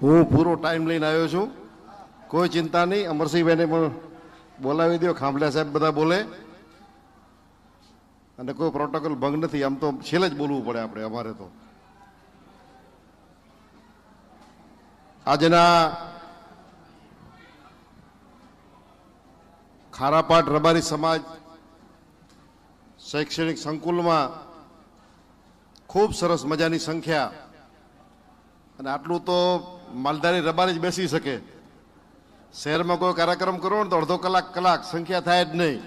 હું પૂરો ટાઈમ લઈને આવ્યો છું, કોઈ ચિંતા નહીં. અમરસિંહભાઈને પણ બોલાવી દો, ખાંભલા સાહેબ બધા બોલે, અને કોઈ પ્રોટોકોલ ભંગ નથી. આમ તો છેલ્લે જ બોલવું પડે આપણે, અમારે તો. આજના ખારાપાટ રબારી સમાજ શૈક્ષણિક સંકુલમાં ખૂબ સરસ મજાની સંખ્યા, અને આટલું તો માલધારી રબારી જ બેસી શકે. શહેરમાં કોઈ કાર્યક્રમ કરો ને તો અડધો કલાક સંખ્યા થાય જ નહીં.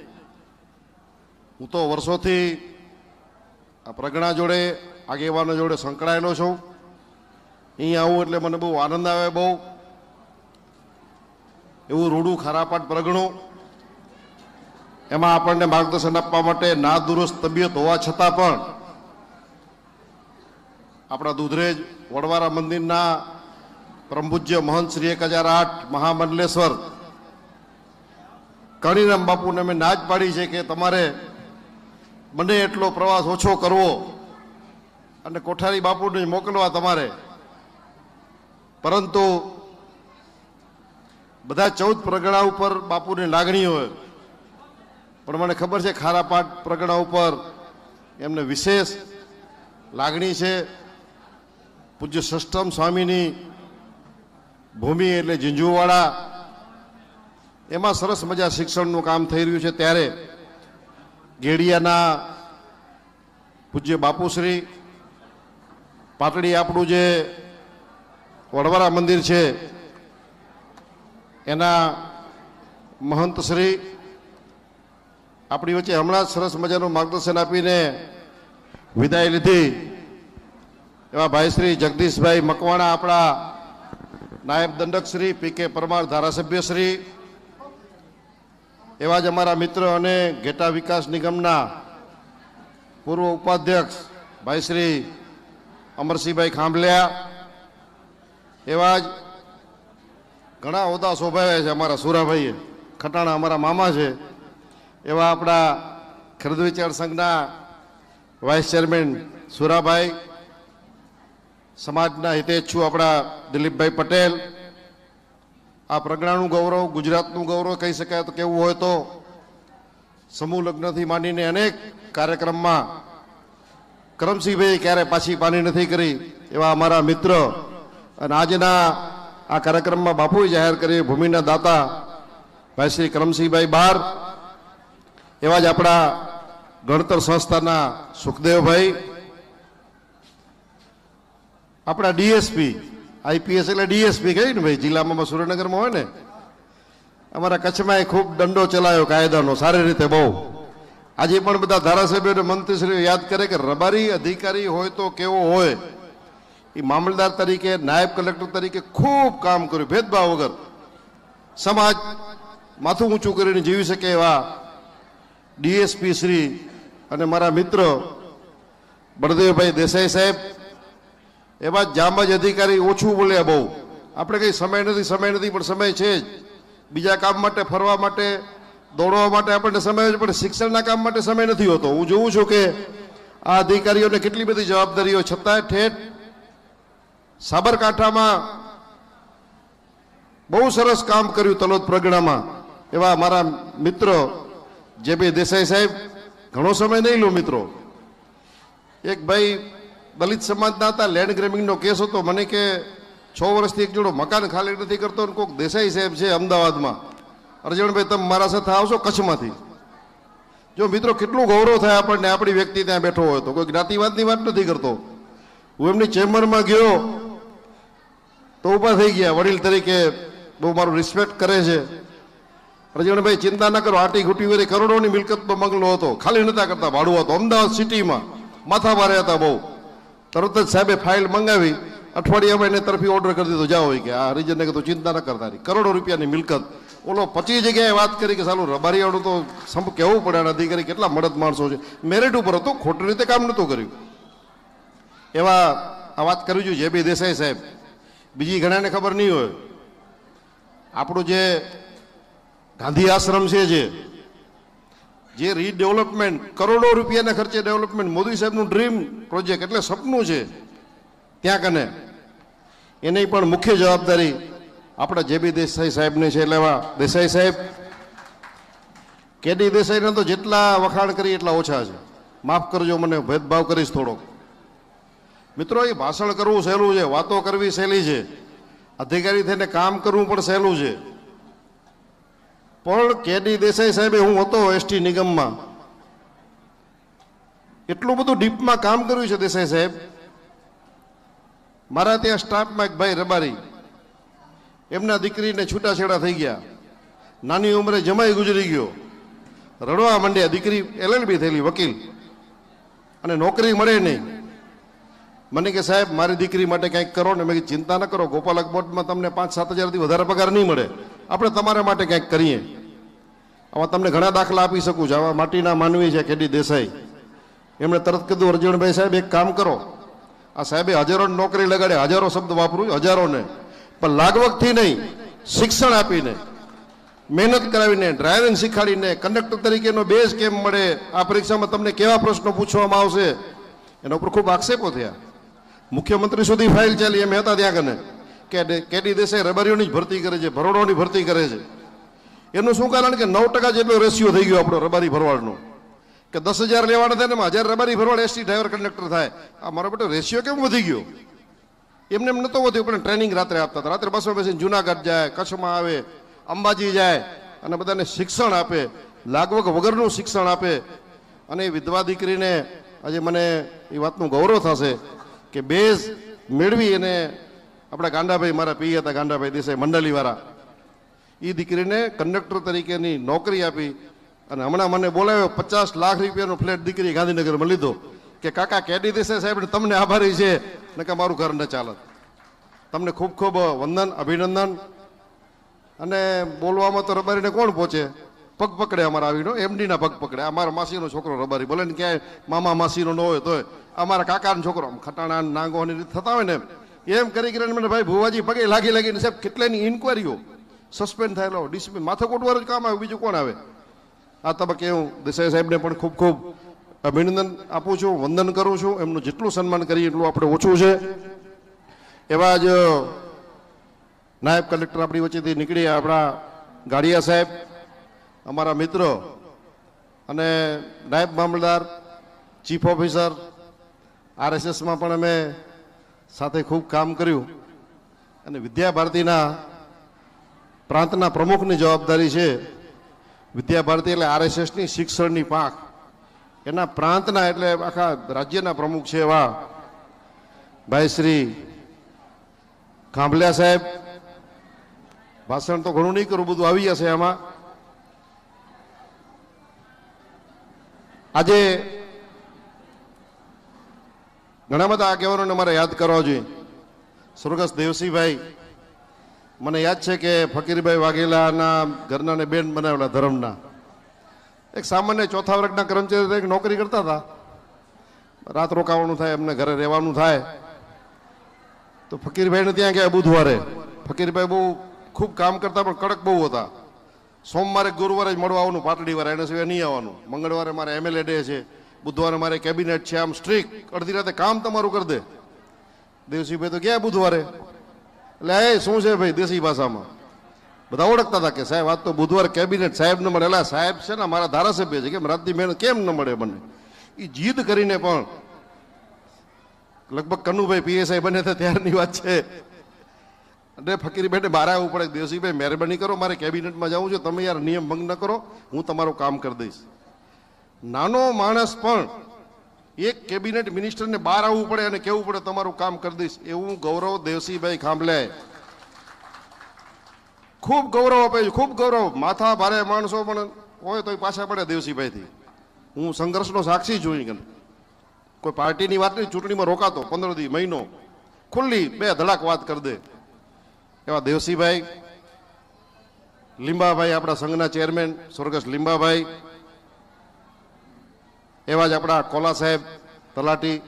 હું તો વર્ષોથી આ પ્રગણા જોડે, આગેવાનો જોડે સંકળાયેલો છું. અહીં આવું એટલે મને બહુ આનંદ આવે. બહુ એવું રૂડું ખારાપાટ પ્રગણું, એમાં આપણને માર્ગદર્શન આપવા માટે ના દુરુસ્ત તબિયત હોવા છતાં પણ આપણા દુધરેજ વડવારા મંદિરના પરમ પૂજ્ય મહંત શ્રી 1008 મહામંડલેશ્વર કણીરામ બાપુને મેં ના જ પાડી છે કે તમારે બને એટલો પ્રવાસ ઓછો કરવો અને કોઠારી બાપુને મોકલવા તમારે. પરંતુ બધા 14 પ્રગણા ઉપર બાપુની લાગણી હોય, પણ મને ખબર છે ખારાપાટ પ્રગણા ઉપર એમને વિશેષ લાગણી છે. પૂજ્ય ષષ્ઠમ સ્વામીની ભૂમિ એટલે ઝીંઝુવાડા, એમાં સરસ મજા શિક્ષણનું કામ થઈ રહ્યું છે. ત્યારે ગેડિયાના પૂજ્ય બાપુશ્રી, પાટડી આપણું જે વડવારા મંદિર છે એના મહંતશ્રી આપણી વચ્ચે હમણાં જ સરસ મજાનું માર્ગદર્શન આપીને વિદાય લીધી એવા ભાઈ શ્રી જગદીશભાઈ મકવાણા, આપણા નાયબ દંડક શ્રી પી.કે. પરમાર ધારાસભ્ય શ્રી, એવા જ અમારા મિત્ર અને ઘેટા વિકાસ નિગમના પૂર્વ ઉપાધ્યક્ષ ભાઈ શ્રી અમરસિંહભાઈ ખાંભલિયા, એવા જ ઘણા હોદ્દા શોભાવ્યા છે અમારા સુરાભાઈએ, ખટાણા અમારા મામા છે. એવા આપણા ખરીદ વેચાણ સંઘના વાઇસ ચેરમેન સુરાભાઈ, સમાજના હિતેચ્છુ આપણા દિલીપભાઈ પટેલ. આ પ્રજ્ઞાનું ગૌરવ, ગુજરાતનું ગૌરવ કહી શકાય તો કેવું હોય તો સમૂહ લગ્નથી માંડીને અનેક કાર્યક્રમમાં કરમસિંહભાઈ ક્યારે પાછી પાની નથી કરી એવા અમારા મિત્ર. અને આજના આ કાર્યક્રમમાં બાપુએ જાહેર કરી ભૂમિના દાતા ભાઈ શ્રી કરમસિંહભાઈ બાર, એવા જ આપણા ગણતર સંસ્થાના સુખદેવભાઈ, આપણા ડીએસપી, આઈપીએસ એટલે ડીએસપી કહી ને ભાઈ, જિલ્લામાં સુરેન્દ્રનગરમાં હોય ને, અમારા કચ્છમાં એ ખૂબ દંડો ચલાવ્યો કાયદાનો સારી રીતે બહુ. આજે પણ બધા ધારાસભ્યો અને મંત્રીશ્રીઓ યાદ કરે કે રબારી અધિકારી હોય તો કેવો હોય. એ મામલતદાર તરીકે, નાયબ કલેક્ટર તરીકે ખૂબ કામ કર્યું, ભેદભાવ વગર સમાજ માથું ઊંચું કરીને જીવી શકે એવા ડીએસપી શ્રી અને મારા મિત્ર બળદેવભાઈ દેસાઈ સાહેબ, એવા જામજ અધિકારી ઓછું બોલ્યા બહુ. આપણે કંઈ સમય નથી પણ સમય છે જ. બીજા કામ માટે, ફરવા માટે, દોડવા માટે આપણને સમય છે, પણ શિક્ષણના કામ માટે સમય નથી હોતો. હું જોઉં છું કે આ અધિકારીઓને કેટલી બધી જવાબદારીઓ છતાંય ઠેઠ સાબરકાંઠામાં બહુ સરસ કામ કર્યું તલોદ પ્રગણામાં. એવા મારા મિત્ર જે દેસાઈ સાહેબ, ઘણો સમય નહીં લો મિત્રો. એક ભાઈ દલિત સમાજના હતા, લેન્ડ ગ્રેબિંગનો કેસ હતો, મને કે 6 વર્ષથી એક જોડો મકાન ખાલી નથી કરતો, અને કોઈક દેસાઈ સાહેબ છે અમદાવાદમાં, અરજણભાઈ તમે મારા સાથે આવશો કચ્છમાંથી. જો મિત્રો કેટલું ગૌરવ થાય આપણને, આપણી વ્યક્તિ ત્યાં બેઠો હોય તો. કોઈ જ્ઞાતિવાદની વાત નથી કરતો. હું એમની ચેમ્બરમાં ગયો તો ઊભા થઈ ગયા, વડીલ તરીકે બહુ મારું રિસ્પેક્ટ કરે છે. અરજણભાઈ ચિંતા ના કરો, આટી ઘૂંટી વળી કરોડોની મિલકતનો બંગલો હતો, ખાલી નતા કરતા, ભાડું હતો, અમદાવાદ સિટીમાં માથા ભારે હતા બહુ. તરત જ સાહેબે ફાઇલ મંગાવી, અઠવાડિયામાં એને તરફી ઓર્ડર કરી દીધો, જાઓ કે આ હરિજનને કીધું ચિંતા ન કરતા. કરોડો રૂપિયાની મિલકત. ઓલો 25 જગ્યાએ વાત કરી કે સાલું રબારીવાળું તો કહેવું પડે, અધિકારી કેટલા મળદ માણસો છે. મેરિટ ઉપર હતો, ખોટી રીતે કામ નહોતું કર્યું. એવા આ વાત કરવી જોઈએ જે બી દેસાઈ સાહેબ. બીજી ઘણાને ખબર નહીં હોય, આપણું જે ગાંધી આશ્રમ છે, જે રીડેવલપમેન્ટ, કરોડો રૂપિયાના ખર્ચે ડેવલપમેન્ટ, મોદી સાહેબનું ડ્રીમ પ્રોજેક્ટ એટલે સપનું છે ત્યાં કને. એની પણ મુખ્ય જવાબદારી આપણા જેબી દેસાઈ સાહેબની છે. એટલે એવા દેસાઈ સાહેબ, કેડી દેસાઈના તો જેટલા વખાણ કરી એટલા ઓછા છે. માફ કરજો, મને ભેદભાવ કરીશ થોડોક. મિત્રો, એ ભાષણ કરવું સહેલું છે, વાતો કરવી સહેલી છે, અધિકારી થઈને કામ કરવું પણ સહેલું છે. પણ કેડી દેસાઈ સાહેબે, હું હતો એસટી નિગમમાં, એટલું બધું ડીપમાં કામ કર્યું છે દેસાઈ સાહેબ. મારા ત્યાં સ્ટાફમાં એક ભાઈ રબારી, એમના દીકરીને છૂટાછેડા થઈ ગયા, નાની ઉંમરે જમાઈ ગુજરી ગયો, રડવા માંડ્યા. દીકરી LLB થયેલી વકીલ, અને નોકરી મળે નહીં. મને કે સાહેબ મારી દીકરી માટે કંઈક કરો ને. મેં ચિંતા ન કરો, ગોપાલ અકબોટમાં તમને 5-7 હજારથી વધારે પગાર નહીં મળે, આપણે તમારા માટે કંઈક કરીએ. આમાં તમને ઘણા દાખલા આપી શકું છું. આવા માટીના માનવી છે કેડી દેસાઈ. એમણે તરત કીધું, અર્જુનભાઈ સાહેબ એક કામ કરો. આ સાહેબે હજારોને નોકરી લગાડે, હજારો શબ્દ વાપરું, હજારોને, પણ લાગવગથી નહીં, શિક્ષણ આપીને, મહેનત કરાવીને, ડ્રાઇવિંગ શીખાડીને, કંડક્ટર તરીકેનો બેઝ કેમ મળે, આ પરીક્ષામાં તમને કેવા પ્રશ્નો પૂછવામાં આવશે, એના ઉપર ખૂબ આક્ષેપો થયા. મુખ્યમંત્રી સુધી ફાઇલ ચાલી. એમ હતા ત્યાં કને કે કેડી દેસાઈ રબારીઓની જ ભરતી કરે છે, ભરોડોની ભરતી કરે છે. એનું શું કારણ કે 9% જેટલો રેશિયો થઈ ગયો આપણો રબારી ભરવાડનો, કે 10,000 લેવાના થાય ને 1000 રબારી ભરવાડ એસટી ડ્રાઈવર કંડક્ટર થાય. આ મારો બેટો રેશિયો કેમ વધી ગયો? એમને એમ નહોતો વધ્યો, પણ ટ્રેનિંગ રાત્રે આપતા હતા. રાત્રે બસમાં બેસીને જુનાગઢ જાય, કચ્છમાં આવે, અંબાજી જાય, અને બધાને શિક્ષણ આપે, લાગવગ વગરનું શિક્ષણ આપે. અને એ વિધવા દીકરીને આજે મને એ વાતનું ગૌરવ થશે કે બેઝ મેળવી અને આપણા ગાંડાભાઈ, મારા પી હતા ગાંડાભાઈ દેસાઈ મંડલીવાળા, એ દીકરીને કંડક્ટર તરીકેની નોકરી આપી. અને હમણાં મને બોલાવ્યો, 50 લાખ રૂપિયાનો ફ્લેટ દીકરી ગાંધીનગરમાં લીધો, કે કાકા કેડી દેસાઈ સાહેબ તમને આભારી છે, ને કે મારું ઘર ન ચાલત. તમને ખૂબ ખૂબ વંદન, અભિનંદન. અને બોલવામાં તો રબારીને કોણ પહોંચે? પગ પકડે અમારા આવીનો, MD ના પગ પકડે. આ મારા માસીનો છોકરો રબારી, ભલે ને ક્યાંય મામા માસીનો ન હોય તોય અમારા કાકાનો છોકરો, ખટાણા નાંગોની રીત થતા હોય ને એમ કરી કરીને મને ભાઈ ભુવાજી પગે લાગી લાગીને સાહેબ કેટલાની ઇન્કવાયરીઓ સસ્પેન્ડ થયેલો, ડિસિપ્લિન માથાકોટવાળું જ કામ આવે, બીજું કોણ આવે? આ તબક્કે હું દેસાઈ સાહેબને પણ ખૂબ ખૂબ અભિનંદન આપું છું, વંદન કરું છું. એમનું જેટલું સન્માન કરીએ એટલું આપણે ઓછું છે. એવા જ નાયબ કલેક્ટર આપણી વચ્ચેથી નીકળી આપણા ગાડિયા સાહેબ, અમારા મિત્રો, અને નાયબ મામલતદાર, ચીફ ઓફિસર, RSSમાં પણ અમે સાથે ખૂબ કામ કર્યું. અને વિદ્યા ભારતીના પ્રાંતના પ્રમુખની જવાબદારી છે. વિદ્યા ભારતી એટલે RSSની શિક્ષણની પાંખ, એના પ્રાંતના એટલે આખા રાજ્યના પ્રમુખ છે એવા ભાઈ શ્રી ખાંભલિયા સાહેબ. ભાષણ તો ઘણું નહીં કરું, બધું આવી જશે આમાં. આજે ઘણા બધા આગેવાનોને મારે યાદ કરવા જોઈએ. સ્વર્ગસ્થ દેવસિંહભાઈ, મને યાદ છે કે ફકીરભાઈ વાઘેલાના ઘરના ને બેન બનાવેલા ધર્મના, એક સામાન્ય 4થા વર્ગના કર્મચારી તરીકે નોકરી કરતા હતા. રાત રોકાવાનું થાય, એમને ઘરે રહેવાનું થાય, તો ફકીરભાઈને ત્યાં ગયા બુધવારે. ફકીરભાઈ બહુ ખૂબ કામ કરતા, પણ કડક બહુ હતા. સોમવારે ગુરુવારે જ મળવા આવવાનું, પાટડી વાળા, એના સિવાય નહીં આવવાનું. મંગળવારે મારે MLA ડે છે, બુધવારે મારે કેબિનેટ છે. આમ સ્ટ્રિક્ટ, અડધી રાતે કામ તમારું કરી દે. દેવસિંહભાઈ તો ગયા બુધવારે. એટલે એ શું છે ભાઈ, દેશી ભાષામાં બધા ઓળખતા હતા કે સાહેબ આજ તો બુધવાર કેબિનેટ સાહેબ ન મળે. એટલે સાહેબ છે ને મારા ધારાસભ્ય છે, કેમ રાતની મહેનત કેમ ન મળે મને? એ જીદ કરીને પણ લગભગ કનુભાઈ PSI બને છે ત્યારની વાત છે. અને ફકીરભાઈને બહાર આવવું પડે, દેવસિંહભાઈ મહેરબાની કરો, મારે કેબિનેટમાં જવું છે, તમે યાર નિયમ ભંગ ન કરો, હું તમારું કામ કરી દઈશ. નાનો માણસ પણ એક કેબિનેટ મિનિસ્ટરને બહાર આવવું પડે અને કહેવું પડે તમારું કામ કરી દઈશ, એવું ગૌરવ દેવસિંહભાઈ ખાંભલિયાએ ખૂબ ગૌરવ આપે છે. ખૂબ ગૌરવ. માથા ભારે માણસો પણ હોય તો પાછા પડે દેવસિંહભાઈથી. હું સંઘર્ષનો સાક્ષી છું. કોઈ પાર્ટીની વાત નહીં, ચૂંટણીમાં રોકાતો 15 દી, મહિનો, ખુલ્લી 2 ધડાક વાત કરી દે એવા દેવસિંહભાઈ. લીંબાભાઈ, આપણા સંઘના ચેરમેન સ્વર્ગસ્થ લીંબાભાઈ. એવા જ આપણા કોલા સાહેબ તલાટી,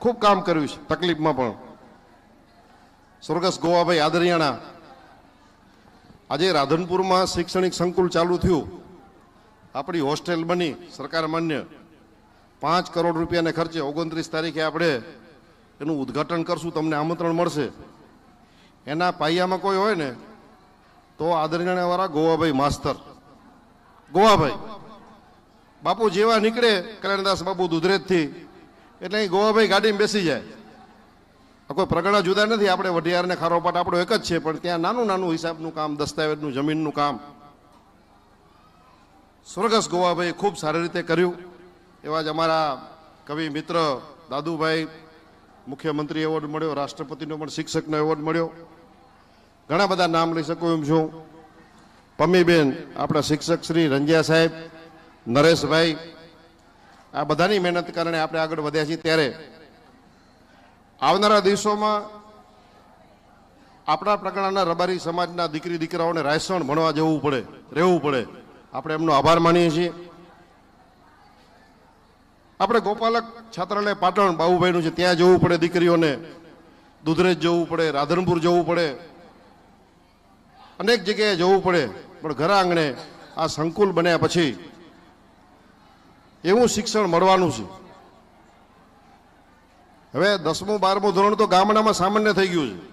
ખૂબ કામ કર્યું છે તકલીફમાં પણ. સ્વર્ગસ્થ ગોવાભાઈ આદરિયાણા. આજે રાધનપુરમાં શૈક્ષણિક સંકુલ ચાલુ થયું, આપણી હોસ્ટેલ બની સરકાર માન્ય, 5 કરોડ રૂપિયાને ખર્ચે. 29 તારીખે આપણે એનું ઉદ્ઘાટન કરશું, તમને આમંત્રણ મળશે. એના પાયામાં કોઈ હોય ને તો આદરણીયવાળા ગોવાભાઈ માસ્તર, ગોવાભાઈ બાપુ જેવા નીકળે કલ્યાણદાસ બાપુ દુધરેજથી એટલે અહીં ગોવાભાઈ ગાડીમાં બેસી જાય. કોઈ પ્રગણા જુદા નથી, આપણે વઢિયાર ને ખારોપાટ આપણો એક જ છે, પણ ત્યાં નાનું નાનું હિસાબનું કામ, દસ્તાવેજનું, જમીનનું કામ સ્વર્ગસ્થ ગોવાભાઈ ખૂબ સારી રીતે કર્યું. એવા જ અમારા કવિ મિત્ર દાદુભાઈ, મુખ્યમંત્રી એવોર્ડ મળ્યો, રાષ્ટ્રપતિનો પણ શિક્ષકનો એવોર્ડ મળ્યો. ઘણા બધા નામ લઈ શકું એમ છું. પમ્મીબેન, આપણા શિક્ષક શ્રી રંજિયા સાહેબ, નરેશભાઈ, આ બધાની મહેનત કારણે આપણે આગળ વધ્યા છીએ. ત્યારે આવનારા દિવસોમાં આપણા પ્રકારના રબારી સમાજના દીકરી દીકરાઓને રાયસણ ભણવા જવું પડે, રહેવું પડે. આપણે એમનો આભાર માનીએ છીએ. આપણે ગોપાલક છાત્રાલય પાટણ બાબુભાઈનું છે, ત્યાં જવું પડે દીકરીઓને, દુધરેજ જવું પડે, રાધનપુર જવું પડે, અનેક જગ્યાએ જવું પડે. પણ ઘર આંગણે આ સંકુલ બન્યા પછી એવું શિક્ષણ મળવાનું છે. હવે 10મું 12મું ધોરણ તો ગામડામાં સામાન્ય થઈ ગયું છે.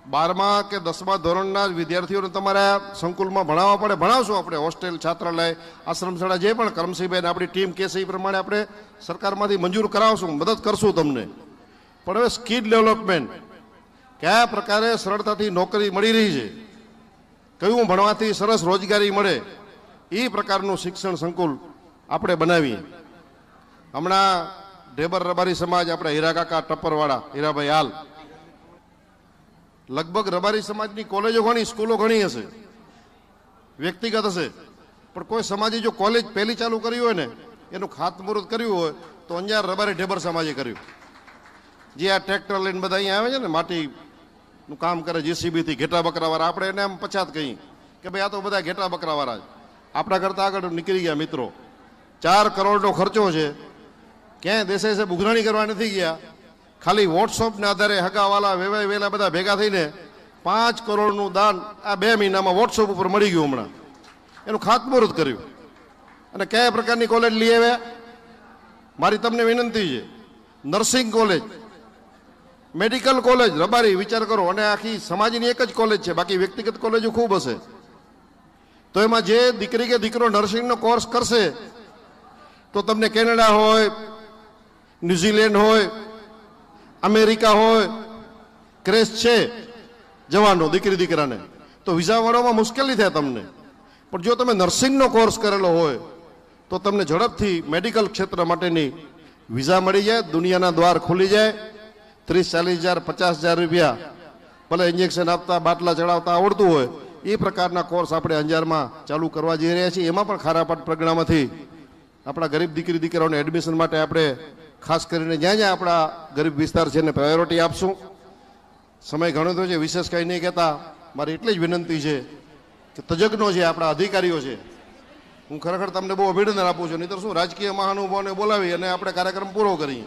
12મા કે 10મા ધોરણના વિદ્યાર્થીઓને તમારે સંકુલમાં ભણાવવા પડે. ભણાવશું આપણે, હોસ્ટેલ, છાત્રાલય, આશ્રમશાળા, જે પણ કરમસિંહબેન આપણી ટીમ કહેશે એ પ્રમાણે આપણે સરકારમાંથી મંજૂર કરાવશું, મદદ કરશું તમને. પણ હવે સ્કિલ ડેવલપમેન્ટ, કયા પ્રકારે સરળતાથી નોકરી મળી રહી છે, કયું ભણવાથી સરસ રોજગારી મળે, એ પ્રકારનું શિક્ષણ સંકુલ આપણે બનાવીએ. હમણાં ઢેબર રબારી સમાજ, આપણા હીરાકાકા ટપ્પરવાળા હીરાભાઈ, હાલ લગભગ રબારી સમાજની કોલેજો ઘણી, સ્કૂલો ઘણી હશે, વ્યક્તિગત હશે, પણ કોઈ સમાજે જો કોલેજ પહેલી ચાલુ કરી હોય ને, એનું ખાતમુહૂર્ત કર્યું હોય તો અંજાર રબારી ઢેબર સમાજે કર્યું. જે આ ટ્રેક્ટર લઈને બધા અહીંયા આવે છે ને, માટીનું કામ કરે, જેસીબીથી, ઘેટા બકરાવાળા, આપણે એને એમ પછાત કહીએ કે ભાઈ આ તો બધા ઘેટા બકરાવાળા જ. આપણા કરતાં આગળ નીકળી ગયા મિત્રો. 4 કરોડનો ખર્ચો છે. ક્યાંય દેસાઈ સાહેબ ઉઘરાણી કરવા નથી ગયા, ખાલી વોટ્સઅપના આધારે હગાવાલા વેવાય વેલા બધા ભેગા થઈને 5 કરોડનું દાન આ 2 મહિનામાં વોટ્સઅપ ઉપર મળી ગયું. હમણાં એનું ખાતમુહૂર્ત કર્યું. અને કયા પ્રકારની કોલેજ લઈ આવ્યા? મારી તમને વિનંતી છે, nursing college, medical college, Rabari, વિચાર કરો. અને આખી સમાજની એક જ કોલેજ છે, બાકી વ્યક્તિગત કોલેજો ખૂબ હશે. તો એમાં જે દીકરી કે દીકરો નર્સિંગનો કોર્સ કરશે તો તમને કેનેડા હોય, ન્યુઝીલેન્ડ હોય, અમેરિકા હોય, ક્રેશ છે જવાનો દીકરી દીકરાને, તો વિઝા મળવામાં મુશ્કેલી થાય તમને. પણ જો તમે નર્સિંગનો કોર્સ કરેલો હોય તો તમને ઝડપથી મેડિકલ ક્ષેત્ર માટેની વિઝા મળી જાય, દુનિયાના દ્વાર ખુલી જાય. 30-40 હજાર, 50 હજાર રૂપિયા ભલે ઇન્જેક્શન આપતા, બાટલા ચડાવતા આવડતું હોય, એ પ્રકારના કોર્સ આપણે અંજારમાં ચાલુ કરવા જઈ રહ્યા છીએ. એમાં પણ ખારાપાટ પ્રગણામાંથી આપણા ગરીબ દીકરી દીકરાઓને એડમિશન માટે આપણે ખાસ કરીને જ્યાં જ્યાં આપણા ગરીબ વિસ્તાર છે એને પ્રાયોરિટી આપશું. સમય ઘણો તો છે, વિશેષ કંઈ નહીં કહેતા. મારી એટલી જ વિનંતી છે કે તજજ્ઞો છે, આપણા અધિકારીઓ છે, હું ખરેખર તમને બહુ અભિનંદન આપું છું. નહીં તો શું, રાજકીય મહાનુભાવોને બોલાવી અને આપણે કાર્યક્રમ પૂરો કરીએ,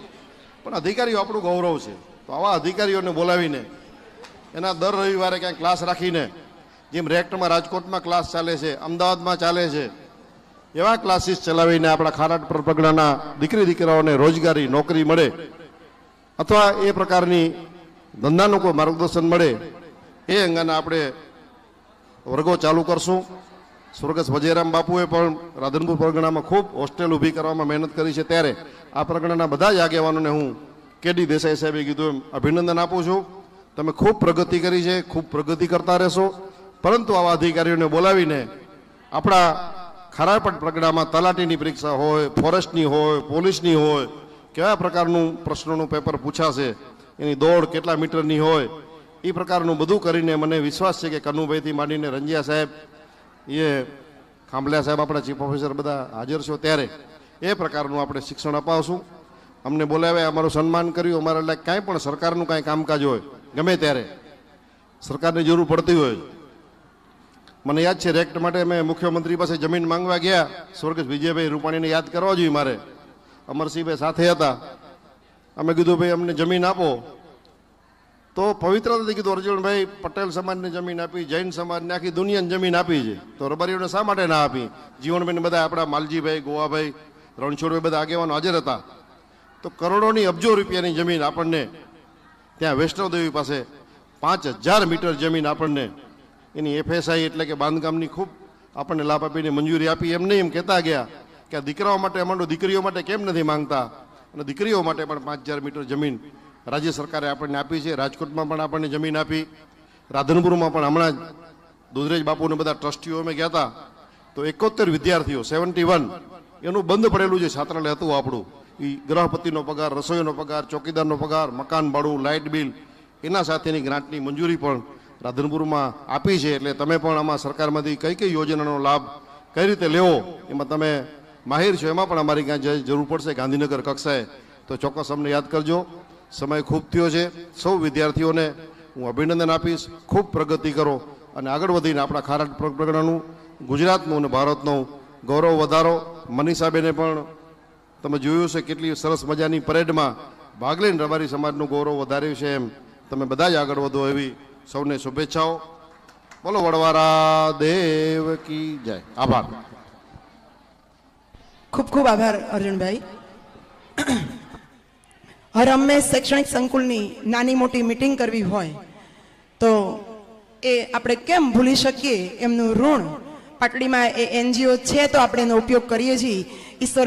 પણ અધિકારીઓ આપણું ગૌરવ છે. તો આવા અધિકારીઓને બોલાવીને એના દર રવિવારે ક્યાંક ક્લાસ રાખીને, જેમ રેક્ટમાં રાજકોટમાં ક્લાસ ચાલે છે, અમદાવાદમાં ચાલે છે, એવા ક્લાસીસ ચલાવીને આપણા ખારાટ પરગણાના દીકરી દીકરાઓને રોજગારી, નોકરી મળે, અથવા એ પ્રકારની ધંધાનું કોઈ માર્ગદર્શન મળે, એ અંગેના આપણે વર્ગો ચાલુ કરશું. સ્વર્ગસ્થ વજેરામ બાપુએ પણ રાધનપુર પરગણામાં ખૂબ હોસ્ટેલ ઊભી કરવામાં મહેનત કરી છે. ત્યારે આ પરગણાના બધા જ આગેવાનોને હું કેડી દેસાઈ સાહેબે કીધું એમ અભિનંદન આપું છું. તમે ખૂબ પ્રગતિ કરી છે, ખૂબ પ્રગતિ કરતા રહેશો. પરંતુ આવા અધિકારીઓને બોલાવીને આપણા ખારાપટ પ્રગડામાં તલાટીની પરીક્ષા હોય, ફોરેસ્ટની હોય, પોલીસની હોય, કેવા પ્રકારનું પ્રશ્નોનું પેપર પૂછાશે, એની દોડ કેટલા મીટરની હોય, એ પ્રકારનું બધું કરીને મને વિશ્વાસ છે કે કનુભાઈથી માંડીને રંજિયા સાહેબ, એ ખાંભલિયા સાહેબ, આપણા ચીફ ઓફિસર બધા હાજર છો, ત્યારે એ પ્રકારનું આપણે શિક્ષણ અપાવશું. અમને બોલાવ્યા, અમારું સન્માન કર્યું. અમારા લાયક કાંઈ પણ સરકારનું કાંઈ કામકાજ હોય, ગમે ત્યારે સરકારની જરૂર પડતી હોય. મને યાદ છે, રેક્ટ માટે મેં મુખ્યમંત્રી પાસે જમીન માંગવા ગયા. સ્વર્ગસ્થ વિજયભાઈ રૂપાણીને યાદ કરવા જોઈએ મારે, અમરસિંહભાઈ સાથે હતા. અમે કીધું ભાઈ અમને જમીન આપો, તો પવિત્રતાથી કીધું અર્જુનભાઈ પટેલ સમાજને જમીન આપી, જૈન સમાજને, આખી દુનિયાને જમીન આપી છે, તો રબારીઓને શા માટે ના આપી? જીવનભાઈ બધા આપણા માલજીભાઈ, ગોવાભાઈ, રણછોડભાઈ બધા આગેવાનો હાજર હતા. તો કરોડોની, અબજો રૂપિયાની જમીન આપણને ત્યાં વૈષ્ણવદેવી પાસે 5,000 મીટર જમીન આપણને એની FSI એટલે કે બાંધકામની ખૂબ આપણને લાભ આપીને મંજૂરી આપી. એમ નહીં એમ કહેતા ગયા કે આ દીકરાઓ માટે અમારો દીકરીઓ માટે કેમ નથી માંગતા, અને દીકરીઓ માટે પણ 5,000 મીટર જમીન રાજ્ય સરકારે આપણને આપી છે. રાજકોટમાં પણ આપણને જમીન આપી, રાધનપુરમાં પણ હમણાં જ દુધરેજ બાપુને બધા ટ્રસ્ટીઓ અમે ગયા હતા તો 71 વિદ્યાર્થીઓ 71 એનું બંધ પડેલું જે છાત્રાલય હતું આપણું, એ ગૃહપતિનો પગાર, રસોઈનો પગાર, ચોકીદારનો પગાર, મકાન ભાડું, લાઇટ બિલ એના સાથેની ગ્રાન્ટની મંજૂરી પણ રાધનપુરમાં આપી છે. એટલે તમે પણ આમાં સરકારમાંથી કઈ કઈ યોજનાનો લાભ કઈ રીતે લેવો એમાં તમે માહિર છો. એમાં પણ અમારી કાંઈ જરૂર પડશે ગાંધીનગર કક્ષાએ તો ચોક્કસ અમને યાદ કરજો. સમય ખૂબ થયો છે. સૌ વિદ્યાર્થીઓને હું અભિનંદન આપીશ. ખૂબ પ્રગતિ કરો અને આગળ વધીને આપણા ખારાટ પ્રગણાનું, ગુજરાતનું અને ભારતનું ગૌરવ વધારો. મનીષાબેને પણ તમે જોયું છે કેટલી સરસ મજાની પરેડમાં ભાગ લઈને રબારી સમાજનું ગૌરવ વધાર્યું છે. એમ તમે બધા જ આગળ વધો એવી સૌને શુભેચ્છાઓ. બોલો વડવારા દેવ કી જય. આભાર. ખૂબ ખૂબ આભાર અર્જુનભાઈ. હર હંમેશ શૈક્ષણિક સંકુલની નાની મોટી મીટિંગ કરવી હોય તો એ આપણે કેમ ભૂલી શકીએ. એમનું ઋણ પાટડીમાં એ NGO છે તો આપણે એનો ઉપયોગ કરીએ છીએ. ઈશ્વર